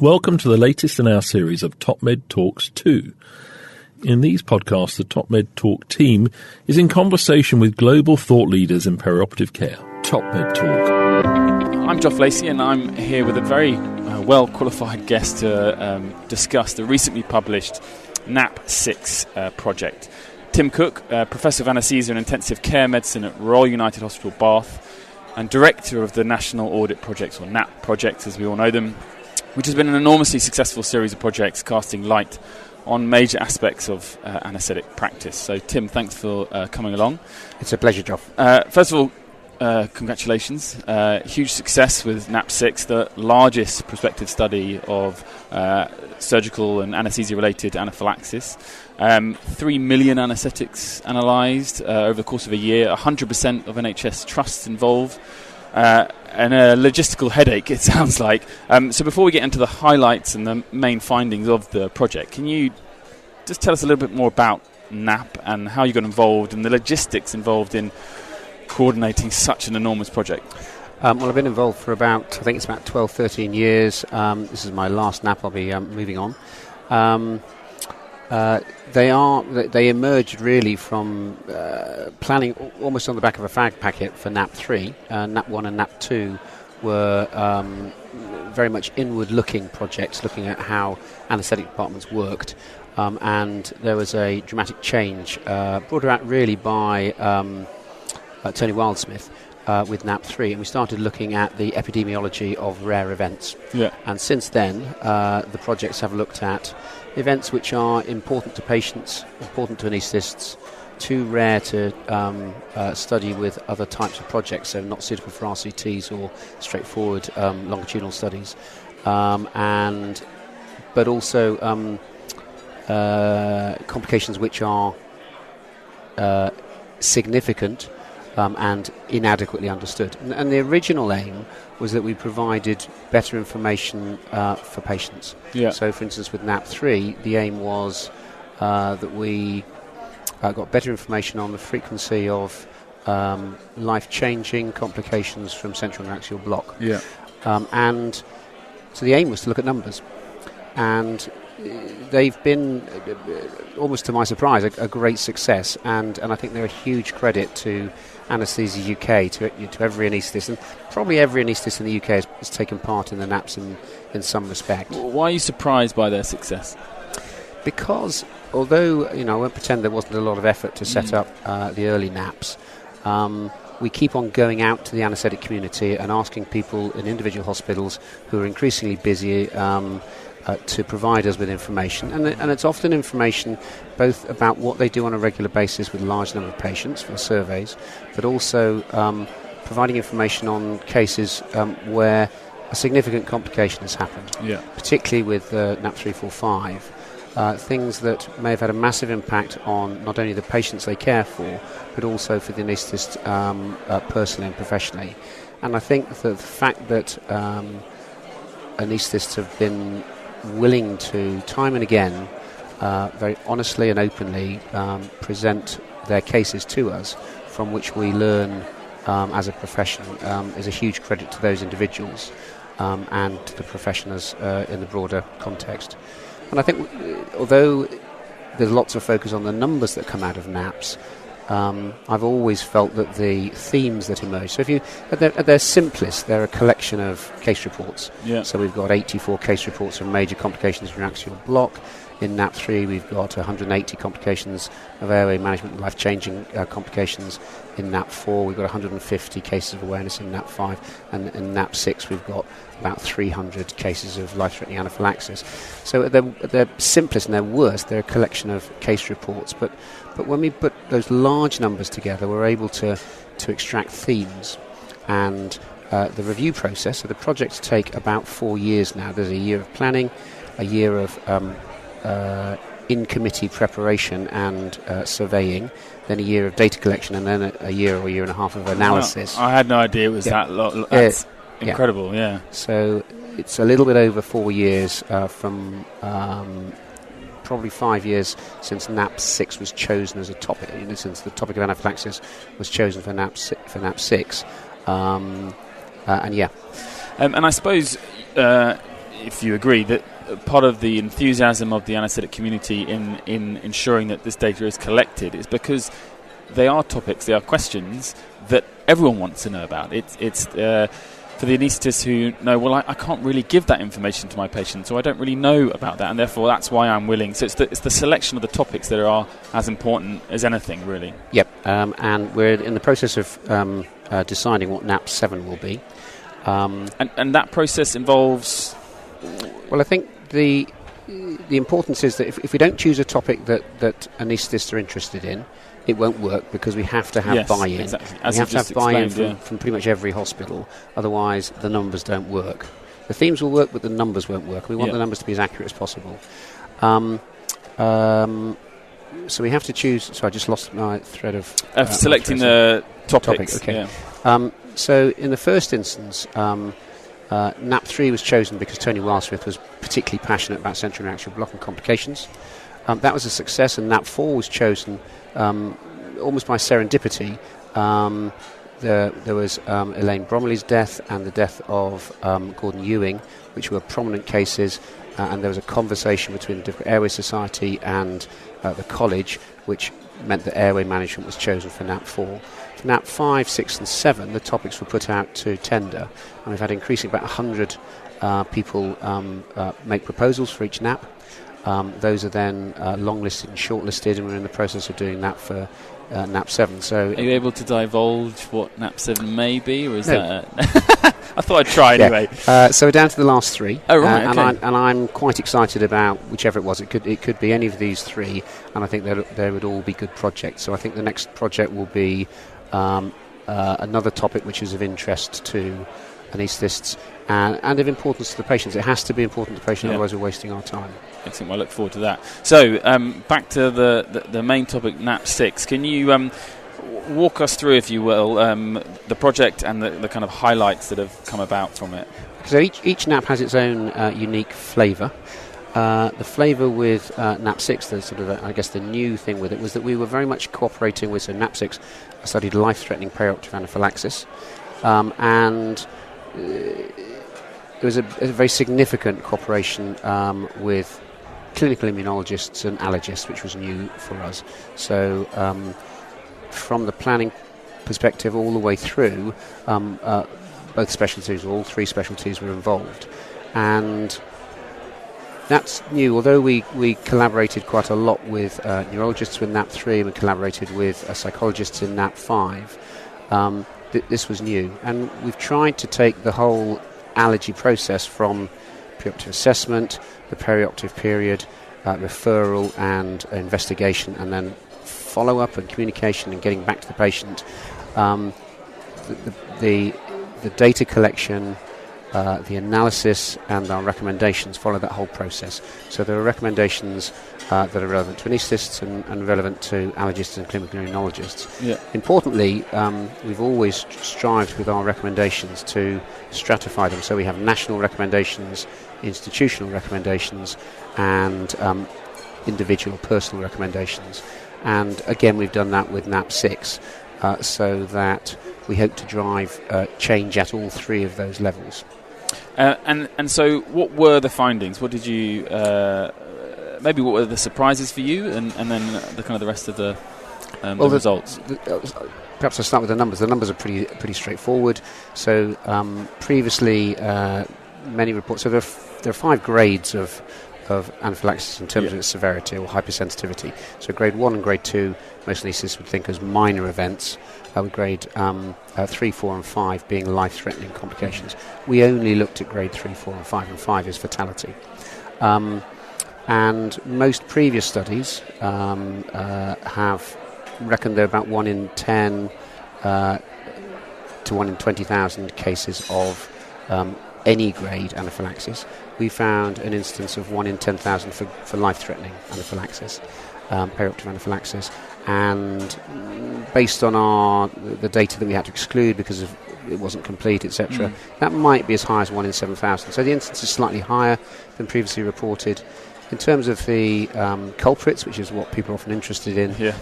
Welcome to the latest in our series of TopMedTalks 2. In these podcasts, the TopMedTalk team is in conversation with global thought leaders in perioperative care. TopMedTalk. I'm Joff Lacey, and I'm here with a very well-qualified guest to discuss the recently published NAP6 project. Tim Cook, Professor of Anaesthesia and Intensive Care Medicine at Royal United Hospital, Bath, and Director of the National Audit Project, or NAP project as we all know them, which has been an enormously successful series of projects casting light on major aspects of anaesthetic practice. So, Tim, thanks for coming along. It's a pleasure, Joff. First of all, congratulations. Huge success with NAP6, the largest prospective study of surgical and anaesthesia-related anaphylaxis. 3 million anaesthetics analysed over the course of a year, 100% of NHS trusts involved. And a logistical headache, it sounds like. So before we get into the highlights and the main findings of the project, can you just tell us a little bit more about NAP and how you got involved and the logistics involved in coordinating such an enormous project? Well, I've been involved for about 12, 13 years. This is my last NAP. I'll be moving on. They emerged really from planning almost on the back of a fag packet for NAP3. NAP1 and NAP2 were very much inward-looking projects, looking at how anaesthetic departments worked. And there was a dramatic change brought about really by Tony Wildsmith with NAP3, and we started looking at the epidemiology of rare events. Yeah. And since then, the projects have looked at events which are important to patients, important to anaesthetists, too rare to study with other types of projects, so not suitable for RCTs or straightforward longitudinal studies, but also complications which are significant and inadequately understood. And the original aim was that we provided better information for patients. Yeah. So, for instance, with NAP3, the aim was that we got better information on the frequency of life-changing complications from central neuraxial block. Yeah. And so the aim was to look at numbers. And they've been, almost to my surprise, a great success. And I think they're a huge credit to Anaesthesia UK, to every anaesthetist, and probably every anaesthetist in the UK has taken part in the NAPs in some respect. Why are you surprised by their success? Because although I won't pretend there wasn't a lot of effort to set up the early NAPs, we keep on going out to the anaesthetic community and asking people in individual hospitals who are increasingly busy to provide us with information, and it's often information both about what they do on a regular basis with a large number of patients for the surveys, but also providing information on cases where a significant complication has happened, particularly with NAP 345, things that may have had a massive impact on not only the patients they care for, but also for the anaesthetist personally and professionally. And I think that the fact that anaesthetists have been willing to, time and again, very honestly and openly present their cases to us, from which we learn as a profession, is a huge credit to those individuals and to the profession as in the broader context. And I think, although there's lots of focus on the numbers that come out of NAPs, I've always felt that the themes that emerge, so if you at their simplest, they're a collection of case reports. Yeah. So we've got 84 case reports of major complications of neuraxial block. In NAP3, we've got 180 complications of airway management, life-changing complications. In NAP4, we've got 150 cases of awareness. In NAP5 and in NAP6, we've got about 300 cases of life-threatening anaphylaxis. So at their simplest and their worst, they're a collection of case reports. But when we put those large numbers together, we're able to extract themes. And the review process, so the projects take about 4 years now. There's a year of planning, a year of in-committee preparation and surveying, then a year of data collection, and then a year or a year and a half of analysis. Well, I had no idea it was that lot. That's incredible, yeah. So it's a little bit over 4 years from probably 5 years since NAP6 was chosen as a topic, since the topic of anaphylaxis was chosen for NAP6. And I suppose if you agree, that part of the enthusiasm of the anaesthetic community in ensuring that this data is collected is because they are topics, they are questions that everyone wants to know about. It's for the anaesthetists who know, well, I can't really give that information to my patients, so I don't really know about that, and therefore that's why I'm willing. So it's the selection of the topics that are as important as anything, really. Yep, and we're in the process of deciding what NAP 7 will be. And that process involves... Well, I think the importance is that if we don't choose a topic that anaesthetists are interested in, it won't work, because we have to have buy-in. Exactly. We have to have buy-in from pretty much every hospital, otherwise the numbers don't work. The themes will work, but the numbers won't work. We want the numbers to be as accurate as possible. So we have to choose... So I just lost my thread of... selecting the topics. Okay. Yeah. So in the first instance, NAP 3 was chosen because Tony Wildsmith was particularly passionate about central reaction block and complications. That was a success, and NAP 4 was chosen almost by serendipity. There was Elaine Bromley's death and the death of Gordon Ewing, which were prominent cases, and there was a conversation between the different Airway Society and the college, which meant that airway management was chosen for NAP 4. For NAP 5, 6 and 7, the topics were put out to tender, and we've had increasing about 100 people make proposals for each NAP. Those are then long-listed and shortlisted, and we're in the process of doing that for NAP 7. So, are you able to divulge what NAP 7 may be, or is no. that... I thought I'd try anyway. So we're down to the last three. Oh, right, okay. And I'm quite excited about whichever it was. It could be any of these three, and I think they would all be good projects. So I think the next project will be another topic which is of interest to anaesthetists and of importance to the patients. It has to be important to the patient, otherwise we're wasting our time. Excellent. Well, I look forward to that. So back to the main topic, NAP 6. Can you walk us through, if you will, the project and the kind of highlights that have come about from it? So each NAP has its own unique flavour. The flavour with NAP 6, the sort of I guess the new thing with it, was that we were very much cooperating with. So NAP 6 studied life-threatening perioperative anaphylaxis, and there was a very significant cooperation with clinical immunologists and allergists, which was new for us. So from the planning perspective all the way through, both specialties, or all three specialties, were involved. And that's new. Although we collaborated quite a lot with neurologists with NAP 3, and we collaborated with psychologists in NAP 5, this was new. And we've tried to take the whole allergy process from preoperative assessment, the perioperative period, referral and investigation, and then follow-up and communication and getting back to the patient. The data collection, the analysis and our recommendations follow that whole process. So there are recommendations that are relevant to anaesthetists and relevant to allergists and clinical immunologists. Yeah. Importantly, we've always strived with our recommendations to stratify them. So we have national recommendations, institutional recommendations, and individual personal recommendations. And again, we've done that with NAP 6, so that we hope to drive change at all three of those levels. And so, what were the findings? What did you maybe what were the surprises for you, and then the kind of the rest of the results? Perhaps I'll start with the numbers. The numbers are pretty straightforward. So previously, many reports. So there are 5 grades of anaphylaxis in terms of its severity or hypersensitivity. So grade 1 and grade 2, most anaesthetists would think as minor events, with grade 3, 4 and 5 being life-threatening complications. We only looked at grade 3, 4 and 5, and 5 is fatality. And most previous studies have reckoned there are about 1 in 10 to 1 in 20,000 cases of any grade anaphylaxis. We found an instance of 1 in 10,000 for life-threatening anaphylaxis, perioperative anaphylaxis, and based on the data that we had to exclude because it wasn't complete, etc., that might be as high as 1 in 7,000. So the instance is slightly higher than previously reported. In terms of the culprits, which is what people are often interested in,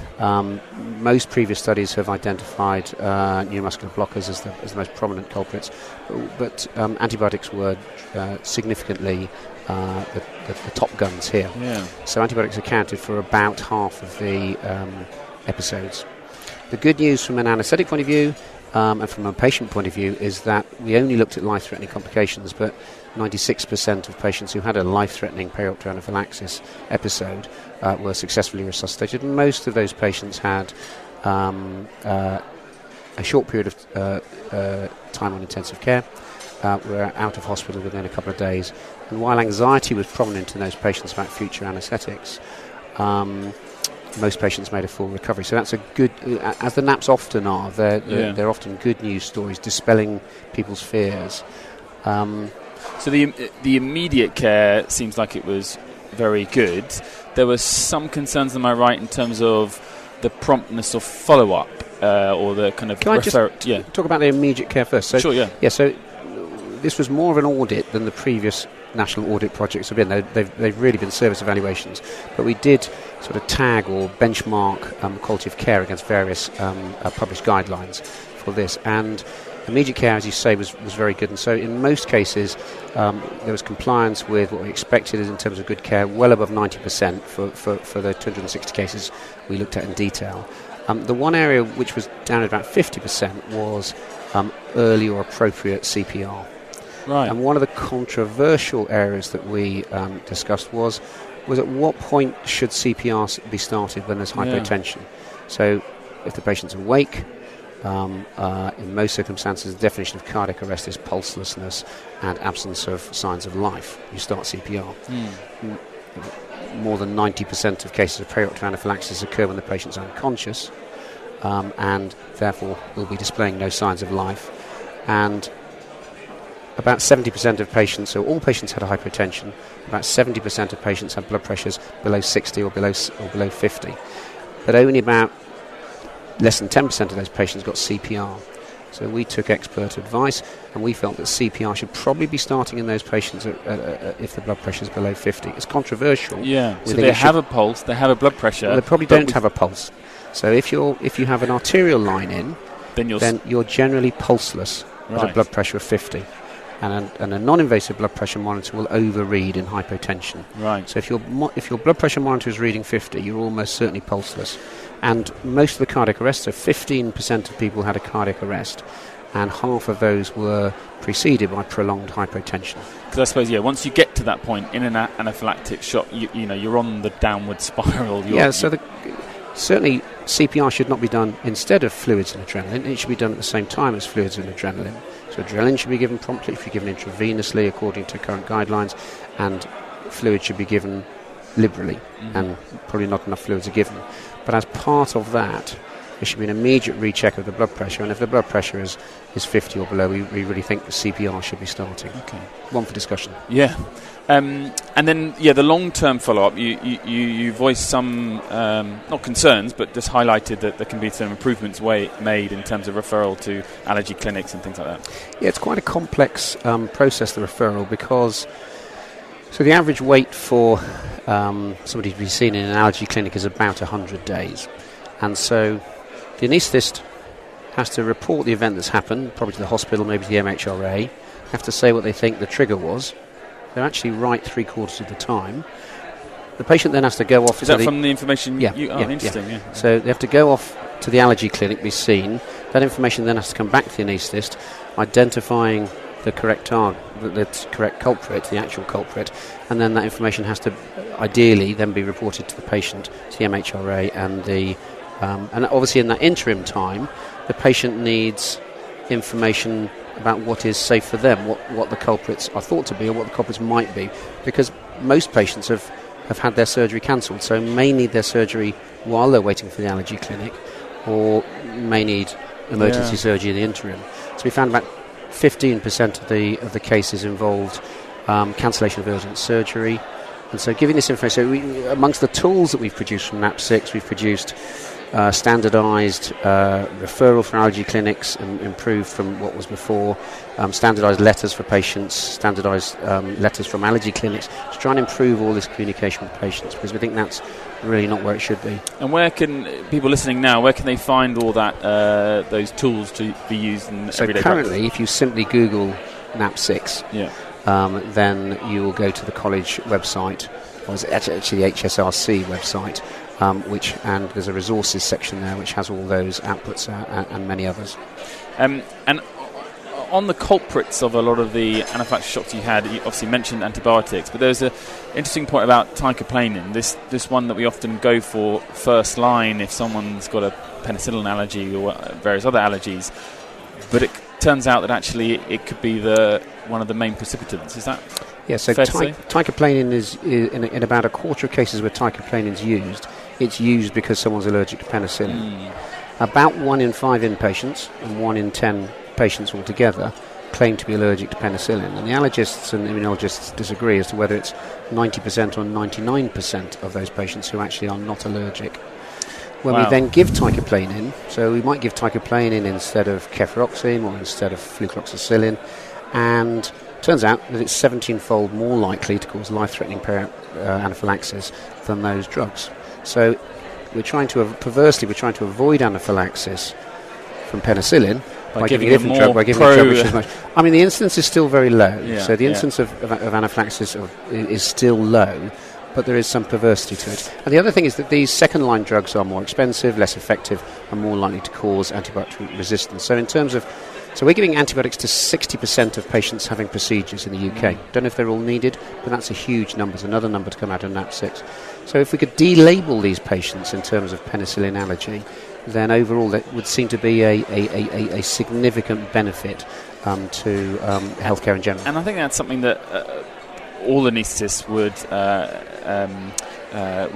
most previous studies have identified neuromuscular blockers as the most prominent culprits, but antibiotics were significantly the top guns here. Yeah. So antibiotics accounted for about half of the episodes. The good news from an anaesthetic point of view and from a patient point of view is that we only looked at life-threatening complications, but 96% of patients who had a life-threatening perioperative anaphylaxis episode were successfully resuscitated. Most of those patients had a short period of time on intensive care, were out of hospital within a couple of days. And while anxiety was prominent in those patients about future anaesthetics, most patients made a full recovery. So that's a good, as the naps often are, they're often good news stories, dispelling people's fears. So the immediate care seems like it was very good. There were some concerns, am I right, in terms of the promptness of follow-up or the kind of... Can I just talk about the immediate care first? So, sure, yeah. Yeah, so this was more of an audit than the previous national audit projects have been. They've really been service evaluations. But we did sort of tag or benchmark quality of care against various published guidelines for this. And immediate care, as you say, was very good. And so in most cases, there was compliance with what we expected in terms of good care, well above 90% for the 260 cases we looked at in detail. The one area which was down at about 50% was early or appropriate CPR. Right. And one of the controversial areas that we discussed was at what point should CPR be started when there's hypotension. So if the patient's awake, in most circumstances, the definition of cardiac arrest is pulselessness and absence of signs of life. You start CPR. More than 90% of cases of perioperative anaphylaxis occur when the patient's unconscious and therefore will be displaying no signs of life. And about 70% of patients, so all patients had a hypotension, about 70% of patients had blood pressures below 60 or below 50. But only about less than 10% of those patients got CPR. So we took expert advice and we felt that CPR should probably be starting in those patients if the blood pressure is below 50. It's controversial. Yeah, so they have a pulse, they have a blood pressure. Well, they probably don't have a pulse. So if you have an arterial line in, then you're generally pulseless at a blood pressure of 50. And a non-invasive blood pressure monitor will overread in hypotension. Right. So if your blood pressure monitor is reading 50, you're almost certainly pulseless. And most of the cardiac arrests, so 15% of people had a cardiac arrest, and half of those were preceded by prolonged hypotension. Because I suppose, once you get to that point in an anaphylactic shock, you're on the downward spiral. Certainly CPR should not be done instead of fluids and adrenaline. It should be done at the same time as fluids and adrenaline. So adrenaline should be given promptly, if you're given intravenously according to current guidelines, and fluids should be given liberally, and probably not enough fluids are given. But as part of that, there should be an immediate recheck of the blood pressure, and if the blood pressure is 50 or below, we really think the CPR should be starting. Okay. One for discussion. Yeah. And then, the long-term follow-up, you voiced some, not concerns, but just highlighted that there can be some improvements made in terms of referral to allergy clinics and things like that. Yeah, it's quite a complex process, the referral, because so the average wait for somebody to be seen in an allergy clinic is about 100 days. And so the anaesthetist has to report the event that's happened, probably to the hospital, maybe to the MHRA, have to say what they think the trigger was. They're actually right 3/4 of the time. The patient then has to go off. Is that from the information? Interesting. Yeah. So they have to go off to the allergy clinic, be seen. That information then has to come back to the anaesthetist, identifying the correct target, the correct culprit, the actual culprit, and then that information has to ideally then be reported to the patient, to the MHRA, and obviously in that interim time, the patient needs information about what is safe for them, what the culprits are thought to be or what the culprits might be, because most patients have had their surgery cancelled, so may need their surgery while they're waiting for the allergy clinic or may need emergency surgery in the interim. So we found about 15% of the cases involved cancellation of urgent surgery. And so giving this information, amongst the tools that we've produced from NAP6, we've produced standardised referral for allergy clinics, improved from what was before, standardised letters for patients, standardised letters from allergy clinics, to try and improve all this communication with patients, because we think that's really not where it should be. And where can people listening now, where can they find all that, those tools to be used in everyday practice? So currently, if you simply Google NAP6, then you will go to the college website, or it's actually the HSRC website, and there's a resources section there which has all those outputs and many others. And on the culprits of a lot of the anaphylaxis shocks you had, you obviously mentioned antibiotics, but there's an interesting point about ticaplanin, this one that we often go for first line if someone's got a penicillin allergy or various other allergies, but it turns out that actually it could be one of the main precipitants. Is that so fair to say? Ticaplanin is in about a quarter of cases where ticaplanin is used, it's used because someone's allergic to penicillin. About 1 in 5 inpatients and 1 in 10 patients altogether claim to be allergic to penicillin, and the allergists and immunologists disagree as to whether it's 90% or 99% of those patients who actually are not allergic. When we then give ticaplanin, so we might give ticaplanin instead of cefuroxime or instead of flucloxacillin, and turns out that it's 17-fold more likely to cause life-threatening anaphylaxis than those drugs. So we're trying to avoid anaphylaxis from penicillin by giving a different drug, by giving a drug which is much. I mean, the incidence is still very low. So the incidence of anaphylaxis is still low, but there is some perversity to it. And the other thing is that these second-line drugs are more expensive, less effective, and more likely to cause antibiotic resistance. So we're giving antibiotics to 60% of patients having procedures in the UK. Don't know if they're all needed, but that's a huge number. It's another number to come out of NAP6. So if we could delabel these patients in terms of penicillin allergy, then overall that would seem to be a significant benefit to healthcare in general. And I think that's something that all anaesthetists would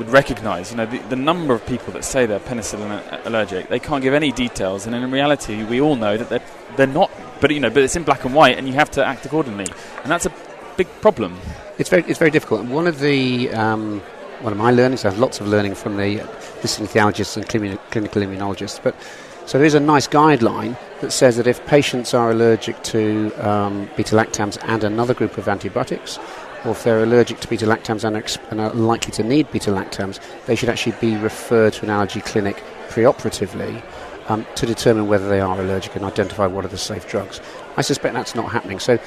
recognise. The number of people that say they're penicillin allergic, they can't give any details, and in reality, we all know that they're not. But it's in black and white, and you have to act accordingly, and that's a big problem. It's very difficult. And one of my learnings, I have lots of learning from the anesthesiologists and clinical immunologists, but so there is a nice guideline that says that if patients are allergic to beta-lactams and another group of antibiotics, or if they're allergic to beta-lactams and are likely to need beta-lactams, they should actually be referred to an allergy clinic preoperatively to determine whether they are allergic and identify what are the safe drugs. I suspect that's not happening. So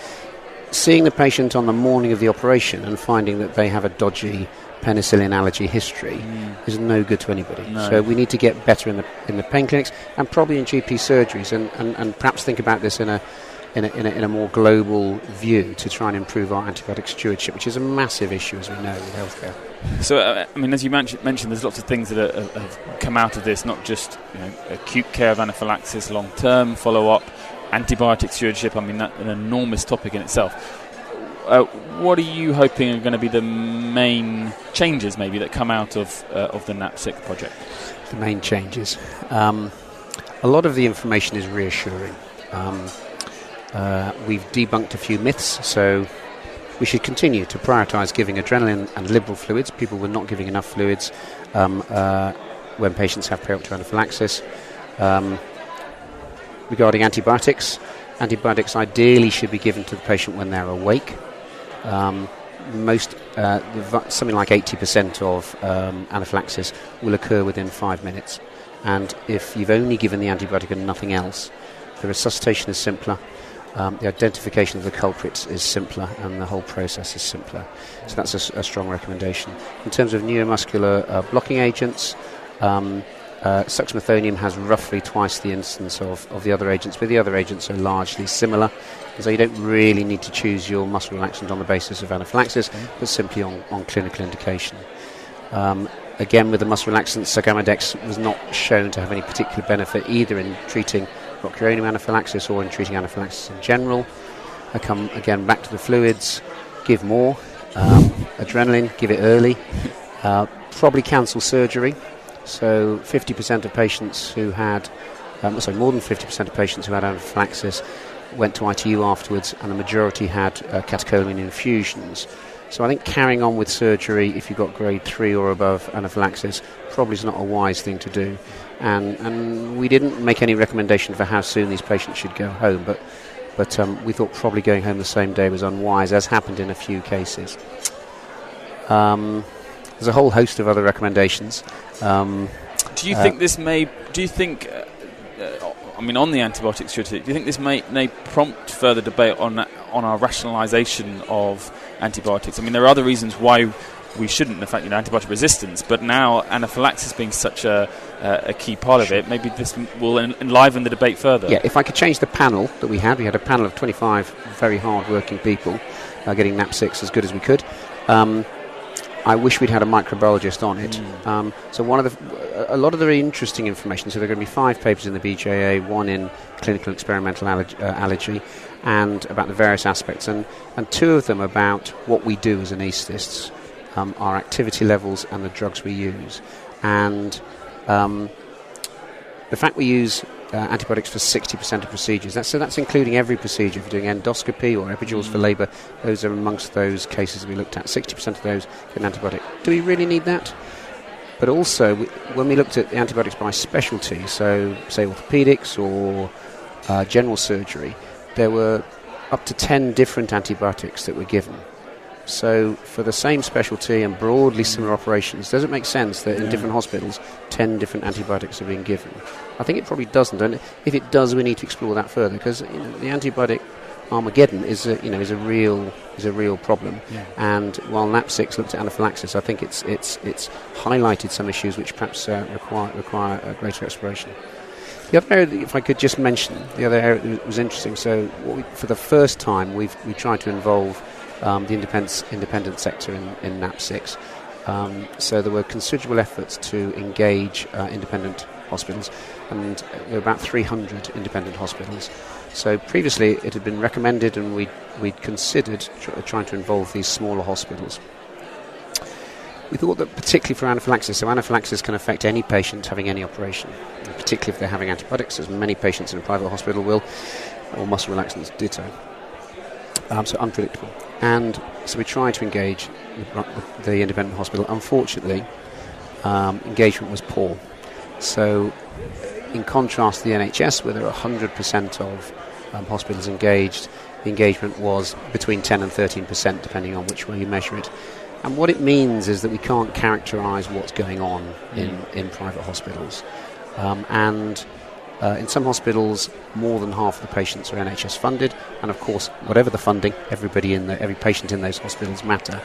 seeing the patient on the morning of the operation and finding that they have a dodgy penicillin allergy history is no good to anybody. No. So we need to get better in the pain clinics and probably in GP surgeries and perhaps think about this in a more global view to try and improve our antibiotic stewardship, which is a massive issue, as we know, with healthcare. So, as you mentioned, there's lots of things that have come out of this, not just acute care of anaphylaxis, long-term follow-up, antibiotic stewardship. That's an enormous topic in itself. What are you hoping are going to be the main changes, maybe, that come out of the NAP6 project? The main changes. A lot of the information is reassuring. We've debunked a few myths, so we should continue to prioritise giving adrenaline and liberal fluids. People were not giving enough fluids when patients have perioperative anaphylaxis. Regarding antibiotics ideally should be given to the patient when they're awake. Something like 80% of anaphylaxis will occur within 5 minutes. And if you've only given the antibiotic and nothing else, the resuscitation is simpler, the identification of the culprits is simpler, and the whole process is simpler. So that's a strong recommendation. In terms of neuromuscular blocking agents, suxamethonium has roughly twice the instance of the other agents, but the other agents are largely similar. So you don't really need to choose your muscle relaxant on the basis of anaphylaxis, but simply on clinical indication. Again, with the muscle relaxant, Sagamodex was not shown to have any particular benefit either in treating rocuronium anaphylaxis or in treating anaphylaxis in general. I come again back to the fluids, give more, adrenaline, give it early, probably cancel surgery. So 50% of patients who had, more than 50% of patients who had anaphylaxis went to ITU afterwards, and the majority had catecholamine infusions. So I think carrying on with surgery if you've got grade 3 or above anaphylaxis probably is not a wise thing to do. And we didn't make any recommendation for how soon these patients should go home, but we thought probably going home the same day was unwise, as happened in a few cases. There's a whole host of other recommendations. Do you think this may... Do you think... on the antibiotic strategy, do you think this may prompt further debate on our rationalisation of antibiotics? I mean, there are other reasons why we shouldn't, in fact, antibiotic resistance, but now anaphylaxis being such a key part of it, maybe this will enliven the debate further. Yeah, if I could change the panel that we had a panel of 25 very hard-working people getting NAP6 as good as we could. I wish we'd had a microbiologist on it. So a lot of the very interesting information, so there are going to be 5 papers in the BJA, 1 in clinical experimental allergy, and about the various aspects, and 2 of them about what we do as anaesthetists, our activity levels and the drugs we use. And the fact we use antibiotics for 60% of procedures, that's including every procedure. If you're doing endoscopy or epidurals for labour, those are amongst those cases we looked at. 60% of those get an antibiotic. Do we really need that? But also, when we looked at the antibiotics by specialty, so say orthopaedics or general surgery, there were up to 10 different antibiotics that were given. So for the same specialty and broadly similar operations, does it make sense that in different hospitals 10 different antibiotics are being given? I think it probably doesn't, and if it does, we need to explore that further, because the antibiotic Armageddon is a real problem. And while NAP6 looked at anaphylaxis, I think it's highlighted some issues which perhaps require a greater exploration. The other area, if I could just mention, the other area that was interesting. So for the first time, we tried to involve the independent sector in NAP6. So there were considerable efforts to engage independent hospitals, and there were about 300 independent hospitals. So previously it had been recommended, and we'd considered trying to involve these smaller hospitals. We thought that particularly for anaphylaxis, so anaphylaxis can affect any patient having any operation, and particularly if they're having antibiotics, as many patients in a private hospital will, or muscle relaxants ditto. So unpredictable. And so we tried to engage the independent hospital. Unfortunately, engagement was poor. So in contrast to the NHS, where there are 100% of hospitals engaged, the engagement was between 10 and 13%, depending on which way you measure it. And what it means is that we can't characterise what's going on in private hospitals. In some hospitals, more than half of the patients are NHS funded, and of course, whatever the funding, every patient in those hospitals matter.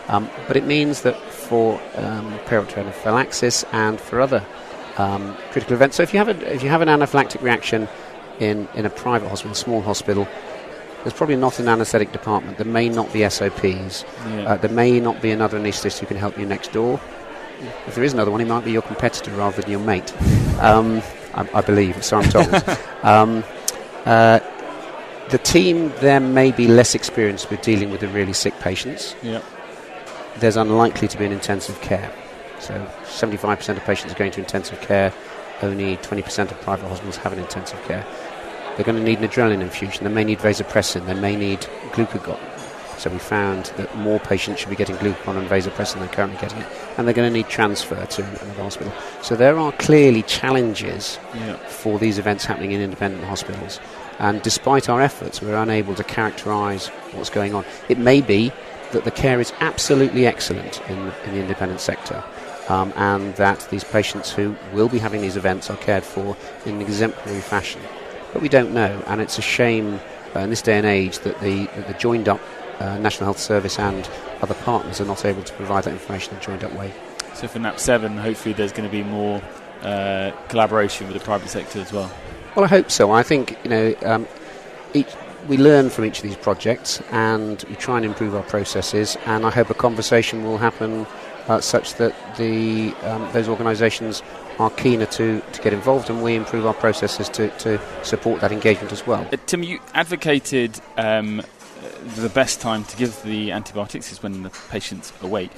But it means that for perioperative anaphylaxis and for other critical events, so if you have an anaphylactic reaction in a private hospital, a small hospital, there's probably not an anaesthetic department. There may not be SOPs. There may not be another anaesthetist who can help you next door. If there is another one, he might be your competitor rather than your mate. I believe, so I'm told. The team there may be less experienced with dealing with the really sick patients. There's unlikely to be an intensive care. So 75% of patients are going to intensive care. Only 20% of private hospitals have an intensive care. They're going to need an adrenaline infusion. They may need vasopressin. They may need glucagon. So we found that more patients should be getting glucagon and vasopressin than currently getting it. And they're going to need transfer to another hospital. So there are clearly challenges for these events happening in independent hospitals. And despite our efforts, we're unable to characterise what's going on. It may be that the care is absolutely excellent in the independent sector, and that these patients who will be having these events are cared for in an exemplary fashion. But we don't know, and it's a shame in this day and age that the joined-up National Health Service and other partners are not able to provide that information in a joined-up way. So for NAP7, hopefully there's going to be more collaboration with the private sector as well. Well, I hope so. I think we learn from each of these projects, and we try and improve our processes. And I hope a conversation will happen such that those organisations are keener to get involved, and we improve our processes to support that engagement as well. Tim, you advocated the best time to give the antibiotics is when the patient's awake.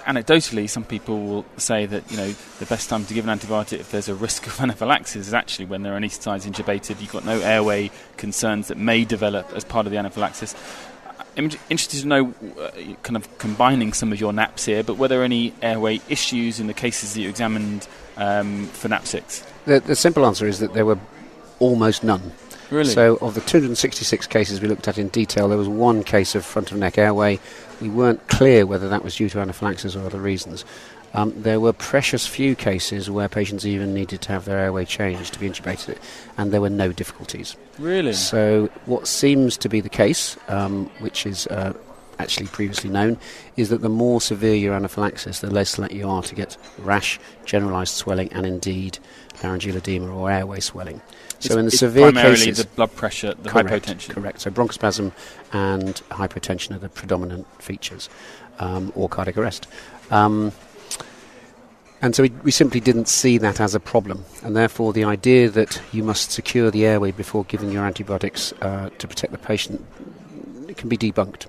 Anecdotally, some people will say that the best time to give an antibiotic if there's a risk of anaphylaxis is actually when they're anaesthetised, intubated, you've got no airway concerns that may develop as part of the anaphylaxis. I'm interested to know, kind of combining some of your naps here, but were there any airway issues in the cases that you examined for nap 6? The simple answer is that there were almost none. Really? So of the 266 cases we looked at in detail, there was one case of front of neck airway. We weren't clear whether that was due to anaphylaxis or other reasons. There were precious few cases where patients even needed to have their airway changed to be intubated, and there were no difficulties. Really? So what seems to be the case, which is actually previously known, is that the more severe your anaphylaxis, the less likely you are to get rash, generalised swelling, and indeed laryngeal edema or airway swelling. So in the severe primarily cases, the blood pressure, the correct, hypotension. Correct. So bronchospasm and hypotension are the predominant features, or cardiac arrest. And so we simply didn't see that as a problem, and therefore the idea that you must secure the airway before giving your antibiotics to protect the patient, it can be debunked.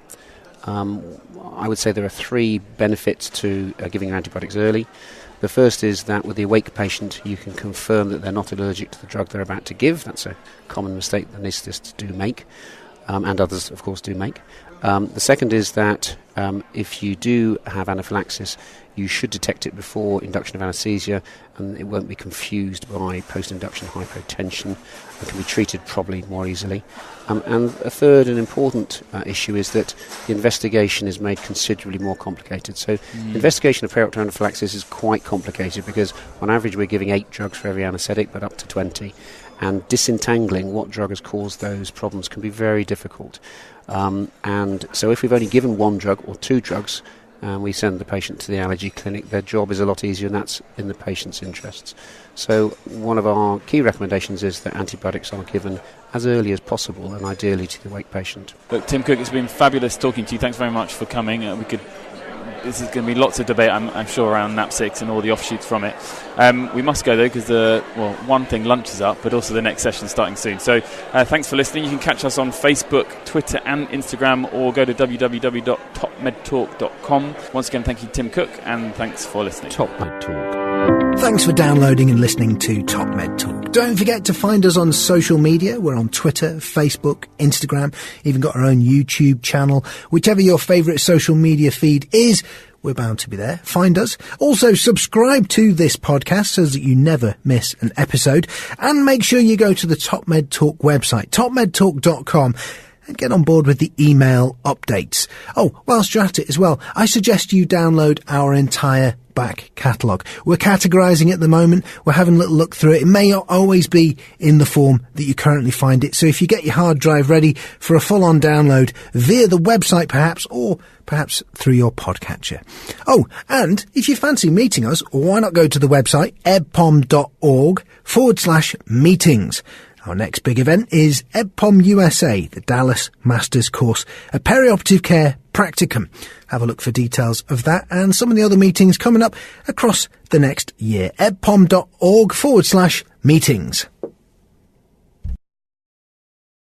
I would say there are 3 benefits to giving your antibiotics early. The first is that with the awake patient, you can confirm that they're not allergic to the drug they're about to give. That's a common mistake that anaesthetists do make, and others, of course, do make. The second is that if you do have anaphylaxis, you should detect it before induction of anaesthesia, and it won't be confused by post-induction hypotension and can be treated probably more easily. And a third and important issue is that the investigation is made considerably more complicated. So investigation of perioperative anaphylaxis is quite complicated because on average we're giving 8 drugs for every anaesthetic, but up to 20. And disentangling what drug has caused those problems can be very difficult. And so if we've only given 1 drug or 2 drugs, and we send the patient to the allergy clinic, their job is a lot easier, and that's in the patient's interests. So one of our key recommendations is that antibiotics are given as early as possible, and ideally to the awake patient. Look, Tim Cook, it's been fabulous talking to you. Thanks very much for coming. This is going to be lots of debate, I'm sure, around nap 6 and all the offshoots from it. We must go, though, because one thing, lunch is up, but also the next session starting soon. So thanks for listening. You can catch us on Facebook, Twitter and Instagram, or go to www.topmedtalk.com. Once again, thank you, Tim Cook, and thanks for listening. TopMed Talk. Thanks for downloading and listening to TopMed Talk. Don't forget to find us on social media. We're on Twitter, Facebook, Instagram, even got our own YouTube channel. Whichever your favourite social media feed is, we're bound to be there. Find us. Also, subscribe to this podcast so that you never miss an episode. And make sure you go to the TopMed Talk website, topmedtalk.com, and get on board with the email updates. Oh, whilst you're at it as well, I suggest you download our entire back catalogue. We're categorising it at the moment. We're having a little look through it. It may not always be in the form that you currently find it. So if you get your hard drive ready for a full-on download via the website perhaps, or perhaps through your podcatcher. Oh, and if you fancy meeting us, why not go to the website ebpom.org/meetings. Our next big event is EBPOM USA, the Dallas Masters Course, a perioperative care practicum. Have a look for details of that and some of the other meetings coming up across the next year. ebpom.org/meetings.